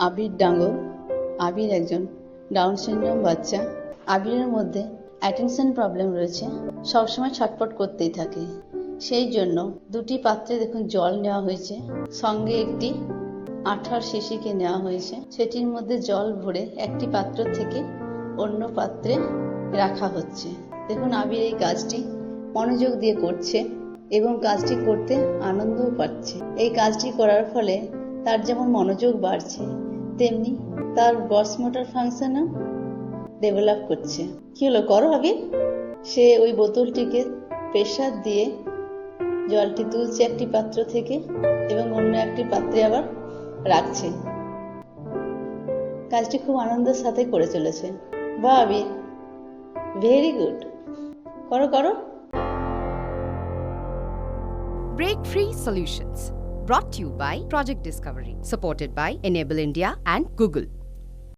আবির ডাঙ্গর। আবির একজন down syndrome বাচ্চা। আবিরের মধ্যে অ্যাটেনশন প্রবলেম রয়েছে, সবসময় ছটফট করতেই থাকে। সেই জন্য দুটি পাত্রে দেখুন জল নেওয়া হয়েছে, সঙ্গে একটি আঠার শিশিকে নেওয়া হয়েছে। সেটির মধ্যে জল ভরে একটি পাত্র থেকে অন্য পাত্রে রাখা হচ্ছে। দেখুন আবির এই কাজটি মনোযোগ দিয়ে করছে এবং কাজটি করতে আনন্দও পাচ্ছে। এই কাজটি করার ফলে তার যেমন মনোযোগ বাড়ছে, তেমনি তার গ্রস মোটর ফাংশনও ডেভেলপ করছে। কি হলো, করো আবির। সে ওই বোতলটিকে প্রেসার দিয়ে জলটি তুলছে একটি পাত্র থেকে এবং অন্য একটি পাত্রে আবার রাখছে। কাজটি খুব আনন্দের সাথে করে চলেছে। বাহ আবির, ভেরি গুড, করো করো। Break Free Solutions, brought to you by Project Discovery, supported by Enable India and Google.